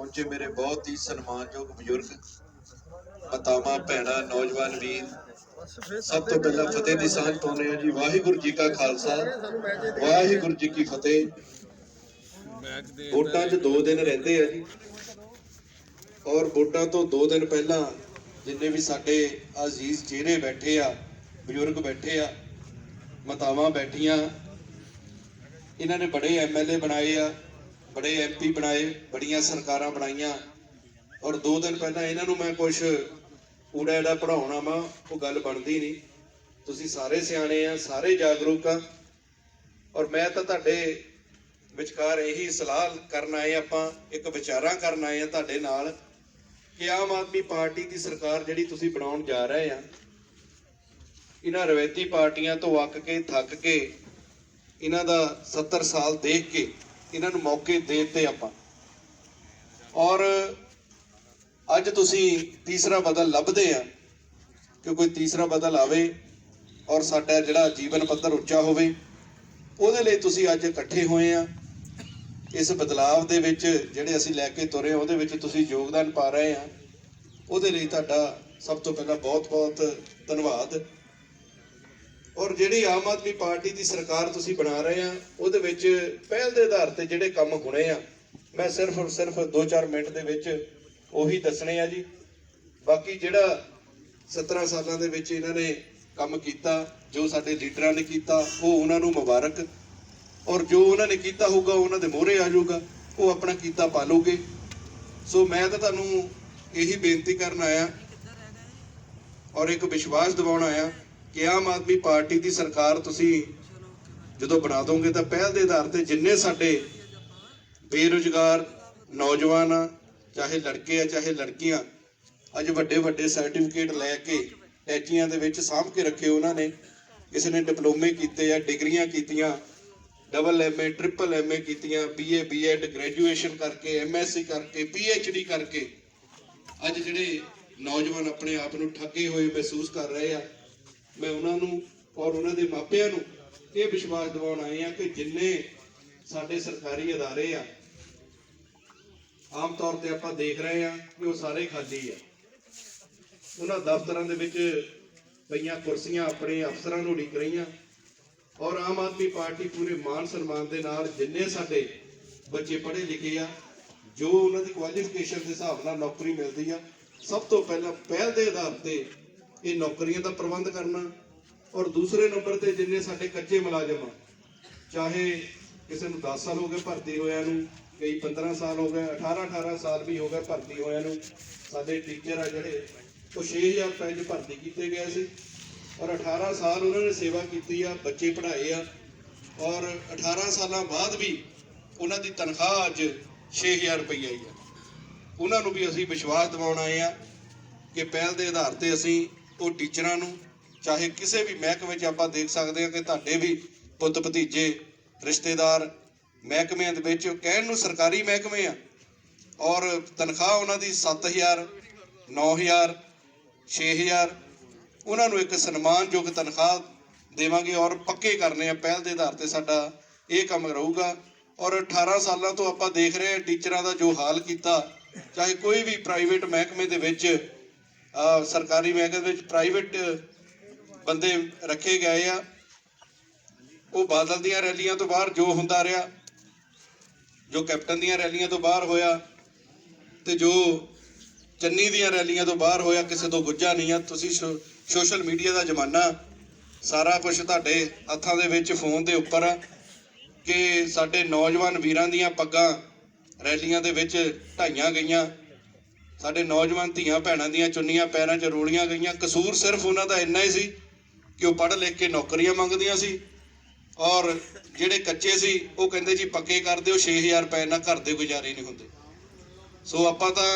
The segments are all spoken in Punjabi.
पहुंचे मेरे बहुत ही सम्मानयोग बजुर्ग, मातावां, भैणां, नौजवान वीर, सब तो पहला फतेह दी सांझ पाउने जी। वाहिगुरू जी का खालसा, वाहिगुरू जी की फतेह। वोटां 'च 2 दिन रहिंदे आ जी, और वोटां तो 2 दिन पहला जिन्ने भी साडे अजीज चेहरे बैठे आ, बजुर्ग बैठे आ, मातावां बैठियां, इन्हां ने बड़े MLA बनाए आ, बड़े MP बनाए, बड़ियां सरकारां बनाईयां, और 2 दिन पहला इन्हां नूं मैं कुछ ऊड़ा एड़ा पढ़ाउणा वा, वो गल बनदी नहीं। तुसीं सारे सियाणे आ, सारे जागरूक आ, और मैं तां तुहाडे विचकार यही सलाह करन आए, आपां एक विचारां करन आए आ तुहाडे नाल कि आम आदमी पार्टी की सरकार जिहड़ी तुसीं बनाउण जा रहे आ, इन्हां रवायती पार्टियां तो अक के थक के, इन्हां दा 70 साल देख के इन्हां नूं मौके दे दित्ते आपां, और अज तुसीं तीसरा बदल लभदे आ कि कोई तीसरा बदल आवे और साडा जिहड़ा जीवन पੱਧਰ ਉੱਚਾ होवे, ਉਹਦੇ ਲਈ ਤੁਸੀਂ ਅੱਜ ਇਕੱਠੇ ਹੋਏ ਆ। इस बदलाव ਦੇ ਵਿੱਚ ਜਿਹੜੇ ਅਸੀਂ ਲੈ ਕੇ ਤੁਰੇ ਉਹਦੇ ਵਿੱਚ ਤੁਸੀਂ ਯੋਗਦਾਨ ਪਾ ਰਹੇ ਆ, ਉਹਦੇ ਲਈ ਤੁਹਾਡਾ ਸਭ ਤੋਂ ਪਹਿਲਾਂ ਬਹੁਤ-ਬਹੁਤ ਧੰਨਵਾਦ। ਔਰ ਜਿਹੜੀ ਆਮ ਆਦਮੀ ਪਾਰਟੀ ਦੀ ਸਰਕਾਰ ਤੁਸੀਂ ਬਣਾ ਰਹੇ ਆ, ਉਹਦੇ ਵਿੱਚ ਪਹਿਲ ਦੇ ਆਧਾਰ ਤੇ ਜਿਹੜੇ ਕੰਮ ਹੋਣੇ ਆ, ਮੈਂ ਸਿਰਫ 2-4 ਮਿੰਟ ਦੇ ਵਿੱਚ ਉਹੀ ਦੱਸਣੇ ਆ ਜੀ। ਬਾਕੀ ਜਿਹੜਾ 17 ਸਾਲਾਂ ਦੇ ਵਿੱਚ ਇਹਨਾਂ ਨੇ ਕੰਮ ਕੀਤਾ, ਜੋ ਸਾਡੇ ਲੀਡਰਾਂ ਨੇ ਕੀਤਾ, ਉਹ ਉਹਨਾਂ ਨੂੰ ਮੁਬਾਰਕ, और जो उन्होंने किया होगा उन्होंने मोहरे आ जाऊगा, वो अपना किया पालोगे। सो मैं तो तुहानू यही बेनती करन आया और एक विश्वास दिवाउण आया कि आम आदमी पार्टी की सरकार तुसीं जदों बना दोगे तो पहल के आधार पर जिन्ने साडे बेरोजगार नौजवान आ, चाहे लड़के आ चाहे लड़कियां, अज वड्डे वड्डे सर्टिफिकेट लैके टैचियां दे विच साਂਭ के रखे, उन्होंने किसी ने डिप्लोमे कीते आ, डिग्रियां कीतियां, डबल MA ट्रिपल MA कीतियां, BA B.Ed ग्रेजुएशन करके, MSc करके, PhD करके, अज जिहड़े नौजवान अपने आप नूं ठगे हुए महसूस कर रहे हैं, मैं उन्होंने और उन्होंने मापियां नूं ये विश्वास दिवाउण आए हैं कि जिन्ने साडे सरकारी अदारे आ, आम तौर पर आपां देख रहे हैं कि वो सारे खाली है। उन्हां दफ्तरां दे विच पईयां कुर्सियां अपने अफसरां नूं उड़ीक रहीआं, और आम आदमी पार्टी पूरे मान सन्मान के नाल जिन्ने साडे बच्चे पढ़े लिखे आ, जो उन्होंने क्वालिफिकेशन के हिसाब नाल नौकरी मिलती है, सब तो पहला पहल के आधार पर ये नौकरियों का प्रबंध करना, और दूसरे नंबर पर जिन्ने साडे कच्चे मुलाजम आ, चाहे किसी नूं 10 साल हो गए भर्ती होया नूं, कई 15 साल हो गए, 18 साल भी हो गए भर्ती होया नूं। साडे टीचर आ जिहड़े वो 6000 रुपए च भर्ती किए गए सी, और 18 साल उन्होंने सेवा की, बच्चे पढ़ाए आ, और 18 साल बाद भी उन्होंने तनख्वाह अज 6000 रुपये आई है। उन्होंने भी असी विश्वास दिवाउण आए हैं कि पहल के आधार पर असी वो टीचरां नूं, चाहे किसी भी महकमे आपां देख सकते हैं कि तुहाडे भी पुत भतीजे रिश्तेदार महकमिਆਂ ਦੇ ਵਿੱਚ ਕਹਿਣ ਨੂੰ सरकारी महकमे आ, और तनख्वाह उन्होंने 7000 9000 6000, उन्होंने एक सन्मानयोग तनख्वाह देवांगे और पक्के करने पहल के आधार पर साडा ये काम रहूगा। और 18 सालों तो आप देख रहे हैं टीचरों का जो हाल किया, चाहे कोई भी प्राइवेट महकमे दे विच, सरकारी महकमे दे प्राइवेट बंदे रखे गए आ, वो बादल दियां रैलियां तो बाहर जो हुंदा रहा, जो कैप्टन दियां रैलियां तो बाहर होया, ते जो चन्नी दियां रैलियां तो बाहर होया, किसी तो गुज्जा नहीं है। तुसीं सोशल मीडिया का जमाना, सारा कुछ तुहाडे हत्थां दे विच फोन दे उपर कि साडे नौजवान वीरां दीयां पग्गां रैलियां दे विच ढाईयां गईयां, साडे नौजवान धीआं भैणां दीयां चुन्नियां पैरां 'च रोलियां गईयां। कसूर सिर्फ उन्हां दा इन्ना ही सी कि वो पढ़ लिख के नौकरियां मंगदियां सी, और जिहड़े कच्चे सी वो कहंदे जी पक्के कर दिओ, 6000 रुपए नाल घर दे गुजारे नहीं हुंदे। सो आपां तां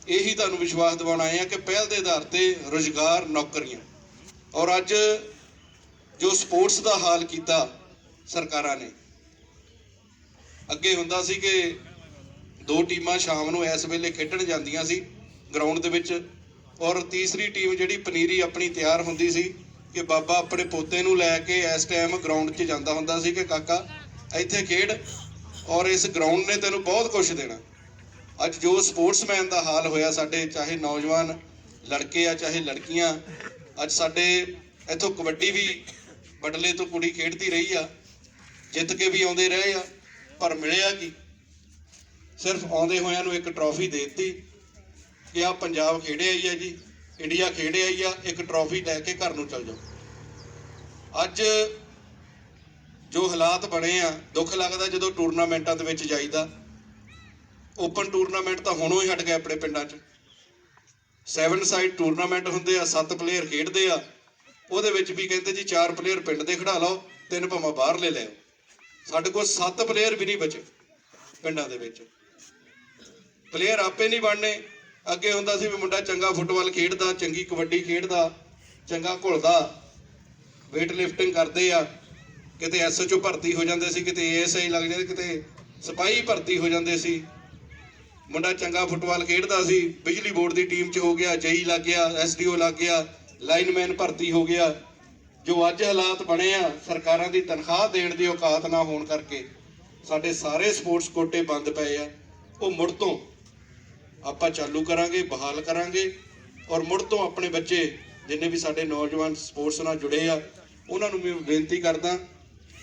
यही तुहानूं विश्वास दिवाउण आए हैं कि पहल के आधार पर रोजगार नौकरियां, और अज जो स्पोर्ट्स का हाल किया सरकारां ने, अगे हुंदा सी कि 2 टीमां शाम नूं इस वेले खेडण जांदियां सी ग्राउंड दे विच, और तीसरी टीम जिहड़ी पनीरी अपनी तैयार हुंदी सी कि बाबा अपने पोते नूं लैके इस टाइम ग्राउंड 'च जांदा हुंदा सी कि काका इत्थे खेड, और इस ग्राउंड ने तेनों बहुत कुछ देना। ਅੱਜ ਜੋ ਸਪੋਰਟਸਮੈਨ ਦਾ ਹਾਲ ਹੋਇਆ ਸਾਡੇ, ਚਾਹੇ ਨੌਜਵਾਨ ਲੜਕੇ ਆ ਚਾਹੇ ਲੜਕੀਆਂ, ਅੱਜ ਸਾਡੇ ਇੱਥੋਂ ਕਬੱਡੀ ਵੀ ਬਟਲੇ ਤੋਂ ਕੁੜੀ ਖੇਡਦੀ ਰਹੀ ਆ, ਜਿੱਤ ਕੇ ਵੀ ਆਉਂਦੇ ਰਹੇ ਆ, ਪਰ ਮਿਲਿਆ ਕੀ? ਸਿਰਫ ਆਉਂਦੇ ਹੋਇਆਂ ਨੂੰ ਇੱਕ ਟਰੋਫੀ ਦੇ ਦਿੱਤੀ ਕਿ ਆ ਪੰਜਾਬ ਖੇਡਿਆ ਹੀ ਆ ਜੀ, ਇੰਡੀਆ ਖੇਡਿਆ ਹੀ ਆ, ਇੱਕ ਟਰੋਫੀ ਲੈ ਕੇ ਘਰ ਨੂੰ ਚਲ ਜਾਓ। ਅੱਜ ਜੋ ਹਾਲਾਤ ਬਣੇ ਆ, ਦੁੱਖ ਲੱਗਦਾ ਜਦੋਂ ਟੂਰਨਾਮੈਂਟਾਂ ਦੇ ਵਿੱਚ ਜਾਈਦਾ। ਓਪਨ ਟੂਰਨਾਮੈਂਟ ਤਾਂ ਹੁਣੋਂ ਹੀ ਹਟ ਗਏ ਆਪਣੇ ਪਿੰਡਾਂ 'ਚ। 7 ਸਾਈਡ ਟੂਰਨਾਮੈਂਟ ਹੁੰਦੇ ਆ, 7 ਪਲੇਅਰ ਖੇਡਦੇ ਆ, ਉਹਦੇ ਵਿੱਚ ਵੀ ਕਹਿੰਦੇ ਜੀ 4 ਪਲੇਅਰ ਪਿੰਡ ਦੇ ਖਿਡਾ ਲਓ, 3 ਭਾਵੇਂ ਬਾਹਰ ਲੈ ਲਿਓ। ਸਾਡੇ ਕੋਲ 7 ਪਲੇਅਰ ਵੀ ਨਹੀਂ ਬਚੇ ਪਿੰਡਾਂ ਦੇ ਵਿੱਚ। ਪਲੇਅਰ ਆਪੇ ਨਹੀਂ ਬਣਨੇ। ਅੱਗੇ ਹੁੰਦਾ ਸੀ ਵੀ ਮੁੰਡਾ ਚੰਗਾ ਫੁੱਟਬਾਲ ਖੇਡਦਾ, ਚੰਗੀ ਕਬੱਡੀ ਖੇਡਦਾ, ਚੰਗਾ ਘੁਲਦਾ, ਵੇਟ ਲਿਫਟਿੰਗ ਕਰਦੇ ਆ, ਕਿਤੇ SHO ਭਰਤੀ ਹੋ ਜਾਂਦੇ ਸੀ, ਕਿਤੇ ASI ਲੱਗ ਜਾਂਦੇ, ਕਿਤੇ ਸਿਪਾਹੀ ਭਰਤੀ ਹੋ ਜਾਂਦੇ ਸੀ। ਮੁੰਡਾ ਚੰਗਾ ਫੁੱਟਬਾਲ ਖੇਡਦਾ ਸੀ, ਬਿਜਲੀ ਬੋਰਡ ਦੀ ਟੀਮ 'ਚ ਹੋ ਗਿਆ, JE ਲੱਗ ਗਿਆ, SDO ਲੱਗ ਗਿਆ, ਲਾਈਨਮੈਨ ਭਰਤੀ ਹੋ ਗਿਆ। ਜੋ ਅੱਜ ਹਾਲਾਤ ਬਣੇ ਆ, ਸਰਕਾਰਾਂ ਦੀ ਤਨਖਾਹ ਦੇਣ ਦੀ ਔਕਾਤ ਨਾ ਹੋਣ ਕਰਕੇ ਸਾਡੇ ਸਾਰੇ ਸਪੋਰਟਸ ਕੋਟੇ ਬੰਦ ਪਏ ਆ। ਉਹ ਮੁੜ ਤੋਂ ਆਪਾਂ ਚਾਲੂ ਕਰਾਂਗੇ, ਬਹਾਲ ਕਰਾਂਗੇ, ਔਰ ਮੁੜ ਤੋਂ ਆਪਣੇ ਬੱਚੇ ਜਿੰਨੇ ਵੀ ਸਾਡੇ ਨੌਜਵਾਨ ਸਪੋਰਟਸ ਨਾਲ ਜੁੜੇ ਆ, ਉਹਨਾਂ ਨੂੰ ਮੈਂ ਬੇਨਤੀ ਕਰਦਾ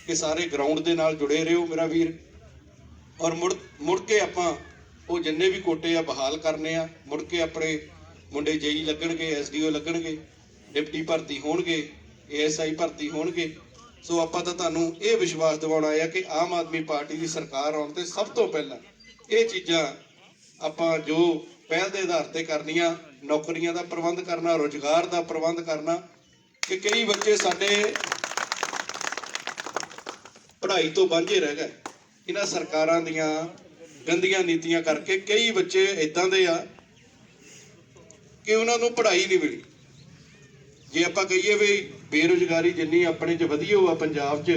ਕਿ ਸਾਰੇ ਗਰਾਊਂਡ ਦੇ ਨਾਲ ਜੁੜੇ ਰਹੋ ਮੇਰਾ ਵੀਰ, ਔਰ ਮੁੜ ਕੇ ਆਪਾਂ ਉਹ ਜਿੰਨੇ ਵੀ ਕੋਟੇ ਆ ਬਹਾਲ ਕਰਨੇ ਆ। ਮੁੜ ਕੇ ਆਪਣੇ ਮੁੰਡੇ JE ਲੱਗਣਗੇ, SDO ਲੱਗਣਗੇ, ਡਿਪਟੀ ਭਰਤੀ ਹੋਣਗੇ, ASI ਭਰਤੀ ਹੋਣਗੇ। ਸੋ ਆਪਾਂ ਤਾਂ ਤੁਹਾਨੂੰ ਇਹ ਵਿਸ਼ਵਾਸ ਦਿਵਾਉਣਾ ਆ ਕਿ ਆਮ ਆਦਮੀ ਪਾਰਟੀ ਦੀ ਸਰਕਾਰ ਆਉਣ ਤੇ ਸਭ ਤੋਂ ਪਹਿਲਾਂ ਇਹ ਚੀਜ਼ਾਂ ਆਪਾਂ ਜੋ ਪਹਿਲ ਦੇ ਆਧਾਰ ਤੇ ਕਰਨੀਆਂ, ਨੌਕਰੀਆਂ ਦਾ ਪ੍ਰਬੰਧ ਕਰਨਾ, ਰੁਜ਼ਗਾਰ ਦਾ ਪ੍ਰਬੰਧ ਕਰਨਾ। ਕਿ ਕਈ ਬੱਚੇ ਸਾਡੇ ਪੜ੍ਹਾਈ ਤੋਂ ਵਾਂਝੇ ਰਹਿ ਗਏ ਇਹਨਾਂ ਸਰਕਾਰਾਂ ਦੀਆਂ ਗੰਦੀਆਂ ਨੀਤੀਆਂ ਕਰਕੇ। ਕਈ ਬੱਚੇ ਇਦਾਂ ਦੇ ਆ ਕਿ ਉਹਨਾਂ ਨੂੰ ਪੜ੍ਹਾਈ ਨਹੀਂ ਮਿਲੀ। ਜੇ ਆਪਾਂ ਕਹੀਏ ਵੀ ਬੇਰੁਜ਼ਗਾਰੀ ਜਿੰਨੀ ਆਪਣੇ 'ਚ ਵਧੀ ਹੋਆ ਪੰਜਾਬ 'ਚ,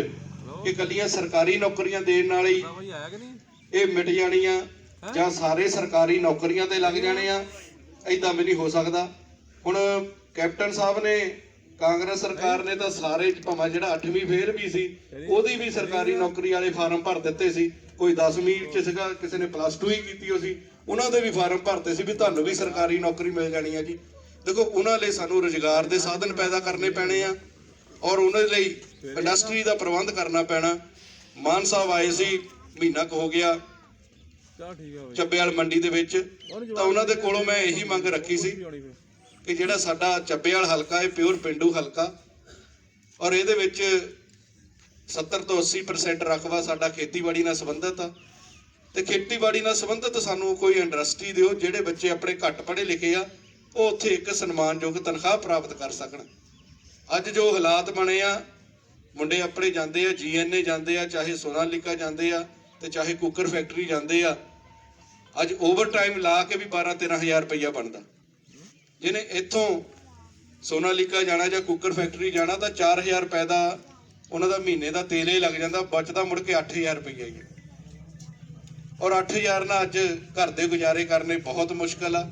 ਕਿ ਇਕੱਲੀਆਂ ਸਰਕਾਰੀ ਨੌਕਰੀਆਂ ਦੇਣ ਨਾਲ ਹੀ ਇਹ ਮਿਟ ਜਾਣੀਆਂ ਜਾਂ ਸਾਰੇ ਸਰਕਾਰੀ ਨੌਕਰੀਆਂ ਤੇ ਲੱਗ ਜਾਣੇ ਆ, ਏਦਾਂ ਵੀ ਨਹੀਂ ਹੋ ਸਕਦਾ। ਹੁਣ ਕੈਪਟਨ ਸਾਹਿਬ ਨੇ, ਕਾਂਗਰਸ ਸਰਕਾਰ ਨੇ ਤਾਂ ਸਾਰੇ ਭਾਵੇਂ ਜਿਹੜਾ 8ਵੀਂ ਫੇਲ ਵੀ ਸੀ ਉਹਦੀ ਵੀ ਸਰਕਾਰੀ ਨੌਕਰੀ ਵਾਲੇ ਫਾਰਮ ਭਰ ਦਿੱਤੇ ਸੀ। ਕੋਈ 10ਵੀਂ 'ਚ ਸੀਗਾ, ਕਿਸੇ ਨੇ +2 ਹੀ ਕੀਤੀ ਹੋ ਸੀ, ਉਹਨਾਂ ਦੇ ਵੀ ਫਾਰਮ ਭਰਤੇ ਸੀ ਵੀ ਤੁਹਾਨੂੰ ਵੀ ਸਰਕਾਰੀ ਨੌਕਰੀ ਮਿਲ ਜਾਣੀ ਆ ਜੀ। ਦੇਖੋ, ਉਹਨਾਂ ਲਈ ਸਾਨੂੰ ਰੁਜ਼ਗਾਰ ਦੇ ਸਾਧਨ ਪੈਦਾ ਕਰਨੇ ਪੈਣੇ ਆ, ਔਰ ਉਹਨਾਂ ਲਈ ਇੰਡਸਟਰੀ ਦਾ ਪ੍ਰਬੰਧ ਕਰਨਾ ਪੈਣਾ। ਮਾਨ ਸਾਹਿਬ ਆਏ ਸੀ, ਮਹੀਨਾ ਕੁ ਹੋ ਗਿਆ ਚੱਬੇਵਾਲ ਮੰਡੀ ਦੇ ਵਿੱਚ, ਤਾਂ ਉਹਨਾਂ ਦੇ ਕੋਲੋਂ ਮੈਂ ਇਹੀ ਮੰਗ ਰੱਖੀ ਸੀ ਕਿ ਜਿਹੜਾ ਸਾਡਾ ਚੱਬੇਵਾਲ ਹਲਕਾ ਹੈ ਪਿਓਰ ਪਿੰਡੂ ਹਲਕਾ, ਔਰ ਇਹਦੇ ਵਿੱਚ 70 ਤੋਂ 80% ਰਕਬਾ ਸਾਡਾ ਖੇਤੀਬਾੜੀ ਨਾਲ ਸੰਬੰਧਿਤ ਆ, ਤੇ ਖੇਤੀਬਾੜੀ ਨਾਲ ਸੰਬੰਧਿਤ ਸਾਨੂੰ ਕੋਈ ਇੰਡਸਟਰੀ ਦਿਓ ਜਿਹੜੇ ਬੱਚੇ ਆਪਣੇ ਘੱਟ ਪੜ੍ਹੇ ਲਿਖੇ ਆ ਉਹ ਉੱਥੇ ਇੱਕ ਸਨਮਾਨਯੋਗ ਤਨਖਾਹ ਪ੍ਰਾਪਤ ਕਰ ਸਕਣ। ਅੱਜ ਜੋ ਹਾਲਾਤ ਬਣੇ ਆ, ਮੁੰਡੇ ਆਪਣੇ ਜਾਂਦੇ ਆ, GNA ਜਾਂਦੇ ਆ, ਚਾਹੇ ਸੋਨਾਲੀਕਾ ਜਾਂਦੇ ਆ ਤੇ ਚਾਹੇ ਕੁੱਕਰ ਫੈਕਟਰੀ ਜਾਂਦੇ ਆ। ਅੱਜ ਓਵਰ ਟਾਈਮ ਲਾ ਕੇ ਵੀ 12-13 ਹਜ਼ਾਰ ਰੁਪਈਆ ਬਣਦਾ। ਜਿਹਨੇ ਇੱਥੋਂ ਸੋਨਾਲੀਕਾ ਜਾਣਾ ਜਾਂ ਕੁੱਕਰ ਫੈਕਟਰੀ ਜਾਣਾ ਤਾਂ 4000 ਰੁਪਏ ਦਾ ਉਹਨਾਂ ਦਾ ਮਹੀਨੇ ਦਾ ਤੇਲ ਹੀ ਲੱਗ ਜਾਂਦਾ, ਬਚਦਾ ਮੁੜ ਕੇ 8000 ਰੁਪਈਆ ਹੀ। ਔਰ 8000 ਨਾਲ ਅੱਜ ਘਰ ਦੇ ਗੁਜ਼ਾਰੇ ਕਰਨੇ ਬਹੁਤ ਮੁਸ਼ਕਲ ਆ।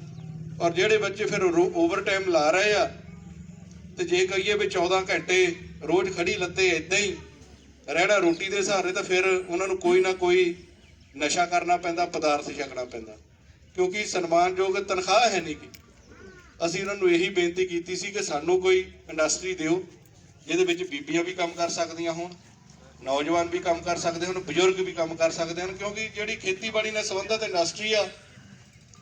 ਔਰ ਜਿਹੜੇ ਬੱਚੇ ਫਿਰ ਓਵਰ ਟਾਈਮ ਲਾ ਰਹੇ ਆ, ਤੇ ਜੇ ਕਹੀਏ ਵੀ 14 ਘੰਟੇ ਰੋਜ਼ ਖੜੀ ਲੱਤੇ ਇੱਦਾਂ ਹੀ ਰਹਿਣਾ ਰੋਟੀ ਦੇ ਸਹਾਰੇ, ਤਾਂ ਫਿਰ ਉਹਨਾਂ ਨੂੰ ਕੋਈ ਨਾ ਕੋਈ ਨਸ਼ਾ ਕਰਨਾ ਪੈਂਦਾ, ਪਦਾਰਥ ਛਕਣਾ ਪੈਂਦਾ, ਕਿਉਂਕਿ ਸਨਮਾਨਯੋਗ ਤਨਖਾਹ ਹੈ ਨਹੀਂ ਗੀ। ਅਸੀਂ ਉਹਨਾਂ ਨੂੰ ਇਹੀ ਬੇਨਤੀ ਕੀਤੀ ਸੀ ਕਿ ਸਾਨੂੰ ਕੋਈ ਇੰਡਸਟਰੀ ਦਿਓ ਜਿਹਦੇ ਵਿੱਚ ਬੀਬੀਆਂ ਵੀ ਕੰਮ ਕਰ ਸਕਦੀਆਂ ਹੋਣ, ਨੌਜਵਾਨ ਵੀ ਕੰਮ ਕਰ ਸਕਦੇ ਹੋਣ, ਬਜ਼ੁਰਗ ਵੀ ਕੰਮ ਕਰ ਸਕਦੇ ਹਨ। ਕਿਉਂਕਿ ਜਿਹੜੀ ਖੇਤੀਬਾੜੀ ਨਾਲ ਸੰਬੰਧਿਤ ਇੰਡਸਟਰੀ ਆ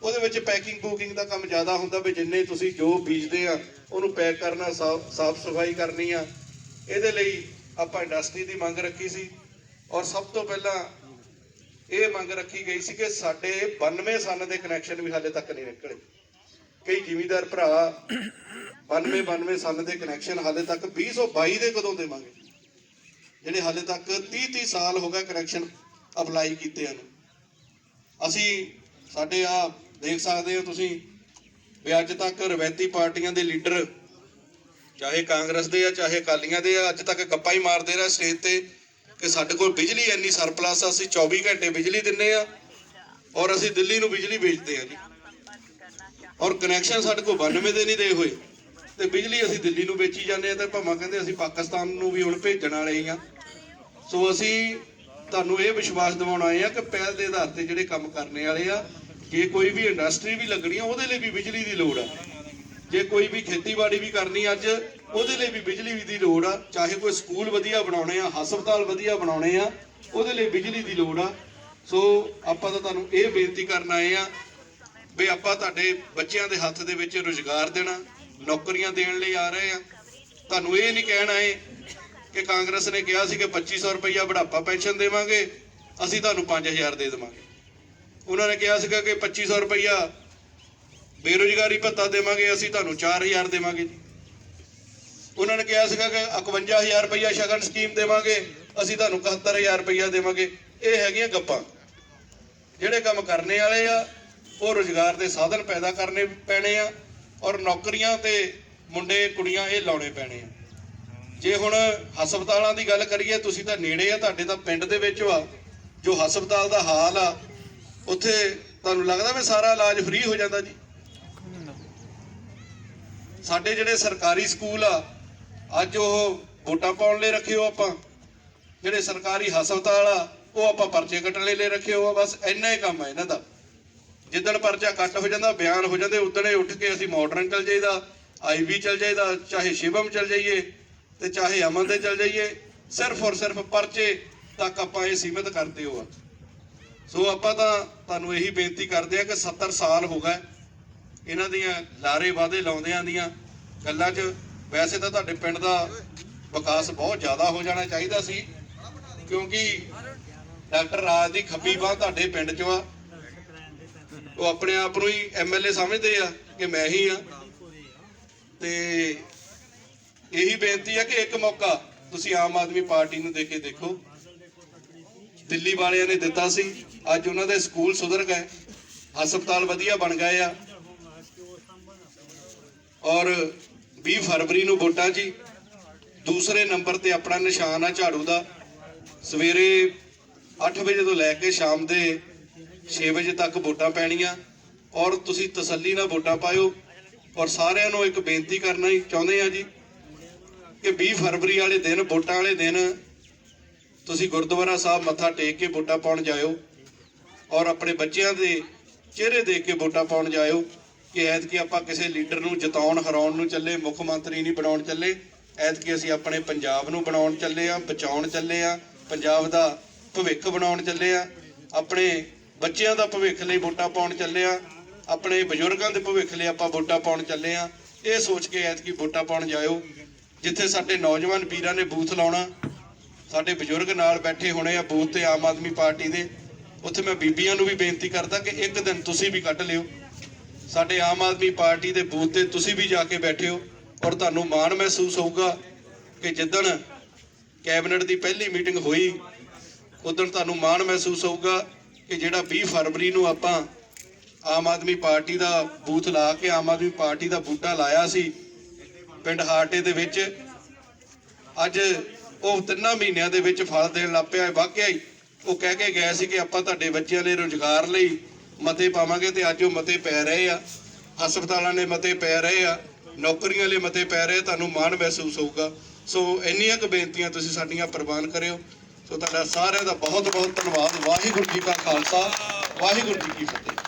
ਉਹਦੇ ਵਿੱਚ ਪੈਕਿੰਗ ਬੁਕਿੰਗ ਦਾ ਕੰਮ ਜ਼ਿਆਦਾ ਹੁੰਦਾ, ਵੀ ਜਿੰਨੇ ਤੁਸੀਂ ਜੋ ਬੀਜਦੇ ਆ ਉਹਨੂੰ ਪੈਕ ਕਰਨਾ, ਸਾਫ਼ ਸਫਾਈ ਕਰਨੀ ਆ। ਇਹਦੇ ਲਈ ਆਪਾਂ ਇੰਡਸਟਰੀ ਦੀ ਮੰਗ ਰੱਖੀ ਸੀ, ਔਰ ਸਭ ਤੋਂ ਪਹਿਲਾਂ ਇਹ ਮੰਗ ਰੱਖੀ ਗਈ ਸੀ ਕਿ ਸਾਡੇ 92 ਸਨ ਦੇ ਕਨੈਕਸ਼ਨ ਵੀ ਹਾਲੇ ਤੱਕ ਨਹੀਂ ਨਿਕਲੇ। ਕਈ ਜ਼ਿਮੀਂਦਾਰ ਭਰਾ 92 ਸਨ ਦੇ ਕਨੈਕਸ਼ਨ ਹਾਲੇ ਤੱਕ 2022 ਦੇ ਕਦੋਂ ਦੇਵਾਂਗੇ, ਜਿਹੜੇ ਹਾਲੇ ਤੱਕ 30 ਸਾਲ ਹੋ ਗਏ ਕਨੈਕਸ਼ਨ ਅਪਲਾਈ ਕੀਤਿਆਂ ਨੂੰ। ਅਸੀਂ ਸਾਡੇ ਆ ਦੇਖ ਸਕਦੇ ਹੋ ਤੁਸੀਂ ਵੀ ਅੱਜ ਤੱਕ ਰਵਾਇਤੀ ਪਾਰਟੀਆਂ ਦੇ ਲੀਡਰ, ਚਾਹੇ ਕਾਂਗਰਸ ਦੇ ਆ ਚਾਹੇ ਅਕਾਲੀਆਂ ਦੇ ਆ, ਅੱਜ ਤੱਕ ਗੱਪਾਂ ਹੀ ਮਾਰਦੇ ਰਹੇ ਸਟੇਜ ਤੇ ਕਿ ਸਾਡੇ ਕੋਲ ਬਿਜਲੀ ਇੰਨੀ ਸਰਪਲਸ ਆ, ਅਸੀਂ 24 ਘੰਟੇ ਬਿਜਲੀ ਦਿੰਨੇ ਆ ਔਰ ਅਸੀਂ ਦਿੱਲੀ ਨੂੰ ਬਿਜਲੀ ਵੇਚਦੇ ਆ ਜੀ। ਔਰ ਕਨੈਕਸ਼ਨ ਸਾਡੇ ਕੋਲ 92 ਦੇ ਨਹੀਂ ਦੇ ਹੋਏ ਤੇ ਬਿਜਲੀ ਅਸੀਂ ਦਿੱਲੀ ਨੂੰ ਵੇਚੀ ਜਾਂਦੇ ਆ, ਤੇ ਭਾਵੇਂ ਕਹਿੰਦੇ ਅਸੀਂ ਪਾਕਿਸਤਾਨ ਨੂੰ ਵੀ ਹੁਣ ਭੇਜਣ ਵਾਲੇ ਆ। ਸੋ ਅਸੀਂ ਤੁਹਾਨੂੰ ਇਹ ਵਿਸ਼ਵਾਸ ਦਿਵਾਉਣ ਆਏ ਆ ਕਿ ਪਹਿਲ ਦੇ ਆਧਾਰ ਤੇ ਜਿਹੜੇ ਕੰਮ ਕਰਨੇ ਵਾਲੇ ਆ ਜੇ ਕੋਈ ਵੀ ਇੰਡਸਟਰੀ ਵੀ ਲੱਗਣੀ ਆ ਉਹਦੇ ਲਈ ਵੀ ਬਿਜਲੀ ਦੀ ਲੋੜ ਆ। ਜੇ ਕੋਈ ਵੀ ਖੇਤੀਬਾੜੀ ਵੀ ਕਰਨੀ ਅੱਜ ਉਹਦੇ ਲਈ ਵੀ ਬਿਜਲੀ ਦੀ ਲੋੜ ਆ। ਚਾਹੇ ਕੋਈ ਸਕੂਲ ਵਧੀਆ ਬਣਾਉਣੇ ਆ, ਹਸਪਤਾਲ ਵਧੀਆ ਬਣਾਉਣੇ ਆ, ਉਹਦੇ ਲਈ ਬਿਜਲੀ ਦੀ ਲੋੜ ਆ। ਸੋ ਆਪਾਂ ਤਾਂ ਤੁਹਾਨੂੰ ਇਹ ਬੇਨਤੀ ਕਰਨ ਆਏ ਆ ਵੀ ਆਪਾਂ ਤੁਹਾਡੇ ਬੱਚਿਆਂ ਦੇ ਹੱਥ ਦੇ ਵਿੱਚ ਰੁਜ਼ਗਾਰ ਦੇਣਾ, ਨੌਕਰੀਆਂ ਦੇਣ ਲਈ ਆ ਰਹੇ ਆ। ਤੁਹਾਨੂੰ ਇਹ ਨਹੀਂ ਕਹਿਣ ਆਏ ਕਿ ਕਾਂਗਰਸ ਨੇ ਕਿਹਾ ਸੀ ਕਿ 2500 ਰੁਪਈਆ ਬੁਢਾਪਾ ਪੈਨਸ਼ਨ ਦੇਵਾਂਗੇ, ਅਸੀਂ ਤੁਹਾਨੂੰ 5000 ਦੇ ਦੇਵਾਂਗੇ। ਉਹਨਾਂ ਨੇ ਕਿਹਾ ਸੀਗਾ ਕਿ 2500 ਰੁਪਈਆ ਬੇਰੁਜ਼ਗਾਰੀ ਭੱਤਾ ਦੇਵਾਂਗੇ, ਅਸੀਂ ਤੁਹਾਨੂੰ 4000 ਦੇਵਾਂਗੇ ਜੀ। ਉਹਨਾਂ ਨੇ ਕਿਹਾ ਸੀਗਾ ਕਿ 51000 ਰੁਪਈਆ ਸ਼ਗਨ ਸਕੀਮ ਦੇਵਾਂਗੇ, ਅਸੀਂ ਤੁਹਾਨੂੰ 71000 ਰੁਪਈਆ ਦੇਵਾਂਗੇ। ਇਹ ਹੈਗੀਆਂ ਗੱਪਾਂ। ਜਿਹੜੇ ਕੰਮ ਕਰਨੇ ਵਾਲੇ ਆ ਉਹ ਰੁਜ਼ਗਾਰ ਦੇ ਸਾਧਨ ਪੈਦਾ ਕਰਨੇ ਪੈਣੇ ਆ, ਔਰ ਨੌਕਰੀਆਂ ਤੇ ਮੁੰਡੇ ਕੁੜੀਆਂ ਇਹ ਲਾਉਣੇ ਪੈਣੇ ਆ। ਜੇ ਹੁਣ ਹਸਪਤਾਲਾਂ ਦੀ ਗੱਲ ਕਰੀਏ, ਤੁਸੀਂ ਤਾਂ ਨੇੜੇ ਆ, ਤੁਹਾਡੇ ਤਾਂ ਪਿੰਡ ਦੇ ਵਿੱਚ ਵਾ ਜੋ ਹਸਪਤਾਲ ਦਾ ਹਾਲ ਆ, ਉੱਥੇ ਤੁਹਾਨੂੰ ਲੱਗਦਾ ਵੀ ਸਾਰਾ ਇਲਾਜ ਫ੍ਰੀ ਹੋ ਜਾਂਦਾ ਜੀ? ਸਾਡੇ ਜਿਹੜੇ ਸਰਕਾਰੀ ਸਕੂਲ ਆ ਅੱਜ ਉਹ ਵੋਟਾਂ ਪਾਉਣ ਲਈ ਰੱਖੇ ਹੋ ਆਪਾਂ, ਜਿਹੜੇ ਸਰਕਾਰੀ ਹਸਪਤਾਲ ਆ ਉਹ ਆਪਾਂ ਪਰਚੇ ਕੱਟਣ ਲਈ ਰੱਖੇ ਹੋ ਆ। ਬਸ ਇੰਨਾ ਹੀ ਕੰਮ ਆ ਇਹਨਾਂ ਦਾ। ਜਿੱਦਣ ਪਰਚਾ ਕੱਟ ਹੋ ਜਾਂਦਾ, ਬਿਆਨ ਹੋ ਜਾਂਦੇ, ਉਦਣ ਹੀ ਉੱਠ ਕੇ ਅਸੀਂ ਮਾਡਰਨ ਚਲ ਜਾਈਦਾ, IB ਚਲ ਜਾਈਦਾ, ਚਾਹੇ ਸ਼ਿਵਮ ਚਲ ਜਾਈਏ ਤੇ ਚਾਹੇ ਅਮਨ ਦੇ ਚਲ ਜਾਈਏ। ਸਿਰਫ ਔਰ ਸਿਰਫ ਪਰਚੇ ਤੱਕ ਆਪਾਂ ਇਹ ਸੀਮਿਤ ਕਰਦੇ ਹੋ ਆ। ਸੋ ਆਪਾਂ ਤਾਂ ਤੁਹਾਨੂੰ ਇਹੀ ਬੇਨਤੀ ਕਰਦੇ ਆ ਕਿ 70 ਸਾਲ ਹੋ ਗਏ ਇਹਨਾਂ ਦੀਆਂ ਲਾਰੇ ਵਾਅਦੇ ਲਾਉਂਦਿਆਂ ਦੀਆਂ ਗੱਲਾਂ 'ਚ। ਵੈਸੇ ਤਾਂ ਤੁਹਾਡੇ ਪਿੰਡ ਦਾ ਵਿਕਾਸ ਬਹੁਤ ਜ਼ਿਆਦਾ ਹੋ ਜਾਣਾ ਚਾਹੀਦਾ ਸੀ, ਕਿਉਂਕਿ ਡਾਕਟਰ ਰਾਜ ਦੀ ਖੱਬੀ ਬਾਂਹ ਤੁਹਾਡੇ ਪਿੰਡ 'ਚ ਆ। ਉਹ ਆਪਣੇ ਆਪ ਨੂੰ ਹੀ MLA ਸਮਝਦੇ ਆ ਕਿ ਮੈਂ ਹੀ ਆ। ਤੇ ਇਹੀ ਬੇਨਤੀ ਆ ਕਿ ਇੱਕ ਮੌਕਾ ਤੁਸੀਂ ਆਮ ਆਦਮੀ ਪਾਰਟੀ ਨੂੰ ਦੇ ਕੇ ਦੇਖੋ। ਦਿੱਲੀ ਵਾਲਿਆਂ ਨੇ ਦਿੱਤਾ ਸੀ, ਅੱਜ ਉਹਨਾਂ ਦੇ ਸਕੂਲ ਸੁਧਰ ਗਏ, ਹਸਪਤਾਲ ਵਧੀਆ ਬਣ ਗਏ ਆ। ਔਰ 20 ਫਰਵਰੀ ਨੂੰ ਵੋਟਾਂ ਜੀ ਦੂਸਰੇ ਨੰਬਰ ਤੇ ਆਪਣਾ ਨਿਸ਼ਾਨ ਆ ਝਾੜੂ ਦਾ। ਸਵੇਰੇ 8 ਵਜੇ ਤੋਂ ਲੈ ਕੇ ਸ਼ਾਮ ਦੇ 6 ਵਜੇ ਤੱਕ ਵੋਟਾਂ ਪੈਣੀਆਂ, ਔਰ ਤੁਸੀਂ ਤਸੱਲੀ ਨਾਲ ਵੋਟਾਂ ਪਾਇਓ। ਔਰ ਸਾਰਿਆਂ ਨੂੰ ਇੱਕ ਬੇਨਤੀ ਕਰਨਾ ਹੀ ਚਾਹੁੰਦੇ ਆ ਜੀ ਕਿ 20 ਫਰਵਰੀ ਵਾਲੇ ਦਿਨ, ਵੋਟਾਂ ਵਾਲੇ ਦਿਨ ਤੁਸੀਂ ਗੁਰਦੁਆਰਾ ਸਾਹਿਬ ਮੱਥਾ ਟੇਕ ਕੇ ਵੋਟਾਂ ਪਾਉਣ ਜਾਇਓ, ਔਰ ਆਪਣੇ ਬੱਚਿਆਂ ਦੇ ਚਿਹਰੇ ਦੇਖ ਕੇ ਵੋਟਾਂ ਪਾਉਣ ਜਾਇਓ। ਕਿ ਐਤਕੀ ਆਪਾਂ ਕਿਸੇ ਲੀਡਰ ਨੂੰ ਜਿਤਾਉਣ ਹਰਾਉਣ ਨੂੰ ਚੱਲੇ, ਮੁੱਖ ਮੰਤਰੀ ਨਹੀਂ ਬਣਾਉਣ ਚੱਲੇ। ਐਤਕੀ ਅਸੀਂ ਆਪਣੇ ਪੰਜਾਬ ਨੂੰ ਬਣਾਉਣ ਚੱਲੇ ਆ, ਬਚਾਉਣ ਚੱਲੇ ਆ, ਪੰਜਾਬ ਦਾ ਭਵਿੱਖ ਬਣਾਉਣ ਚੱਲੇ ਆ, ਆਪਣੇ ਬੱਚਿਆਂ ਦਾ ਭਵਿੱਖ ਲਈ ਵੋਟਾਂ ਪਾਉਣ ਚੱਲੇ ਆ, ਆਪਣੇ ਬਜ਼ੁਰਗਾਂ ਦੇ ਭਵਿੱਖ ਲਈ ਆਪਾਂ ਵੋਟਾਂ ਪਾਉਣ ਚੱਲੇ ਆ। ਇਹ ਸੋਚ ਕੇ ਐਤਕੀ ਵੋਟਾਂ ਪਾਉਣ ਜਾਇਓ। ਜਿੱਥੇ ਸਾਡੇ ਨੌਜਵਾਨ ਵੀਰਾਂ ਨੇ ਬੂਥ ਲਾਉਣਾ, ਸਾਡੇ ਬਜ਼ੁਰਗ ਨਾਲ ਬੈਠੇ ਹੋਣੇ ਆ ਬੂਥ ਤੇ ਆਮ ਆਦਮੀ ਪਾਰਟੀ ਦੇ, ਉੱਥੇ ਮੈਂ ਬੀਬੀਆਂ ਨੂੰ ਵੀ ਬੇਨਤੀ ਕਰਦਾ ਕਿ ਇੱਕ ਦਿਨ ਤੁਸੀਂ ਵੀ ਕੱਢ ਲਿਓ, ਸਾਡੇ ਆਮ ਆਦਮੀ ਪਾਰਟੀ ਦੇ ਬੂਥ ਤੇ ਤੁਸੀਂ ਵੀ ਜਾ ਕੇ ਬੈਠਿਓ। ਔਰ ਤੁਹਾਨੂੰ ਮਾਣ ਮਹਿਸੂਸ ਹੋਊਗਾ ਕਿ ਜਿੱਦਣ ਕੈਬਨਿਟ ਦੀ ਪਹਿਲੀ ਮੀਟਿੰਗ ਹੋਈ ਉਦੋਂ ਤੁਹਾਨੂੰ ਮਾਣ ਮਹਿਸੂਸ ਹੋਊਗਾ ਕਿ ਜਿਹੜਾ 20 ਫਰਵਰੀ ਨੂੰ ਆਪਾਂ ਆਮ ਆਦਮੀ ਪਾਰਟੀ ਦਾ ਬੂਥ ਲਾ ਕੇ ਆਮ ਆਦਮੀ ਪਾਰਟੀ ਦਾ ਬੂਟਾ ਲਾਇਆ ਸੀ ਪਿੰਡ ਹਾਰਟੇ ਦੇ ਵਿੱਚ, ਅੱਜ ਉਹ 3 ਮਹੀਨਿਆਂ ਦੇ ਵਿੱਚ ਫਲ ਦੇਣ ਲੱਗ ਪਿਆ। ਵਾਕਿਆ ਹੀ ਉਹ ਕਹਿ ਕੇ ਗਏ ਸੀ ਕਿ ਆਪਾਂ ਤੁਹਾਡੇ ਬੱਚਿਆਂ ਲਈ ਰੁਜ਼ਗਾਰ ਲਈ ਮਤੇ ਪਾਵਾਂਗੇ, ਤੇ ਅੱਜ ਉਹ ਮਤੇ ਪੈ ਰਹੇ ਆ। ਹਸਪਤਾਲਾਂ ਦੇ ਮਤੇ ਪੈ ਰਹੇ ਆ, ਨੌਕਰੀਆਂ ਲਈ ਮਤੇ ਪੈ ਰਹੇ। ਤੁਹਾਨੂੰ ਮਾਣ ਮਹਿਸੂਸ ਹੋਊਗਾ। ਸੋ ਇੰਨੀਆਂ ਕੁ ਬੇਨਤੀਆਂ ਤੁਸੀਂ ਸਾਡੀਆਂ ਪ੍ਰਵਾਨ ਕਰਿਓ। ਸੋ ਤੁਹਾਡਾ ਸਾਰਿਆਂ ਦਾ ਬਹੁਤ ਬਹੁਤ ਧੰਨਵਾਦ। ਵਾਹਿਗੁਰੂ ਜੀ ਕਾ ਖਾਲਸਾ, ਵਾਹਿਗੁਰੂ ਜੀ ਕੀ ਫਤਿਹ।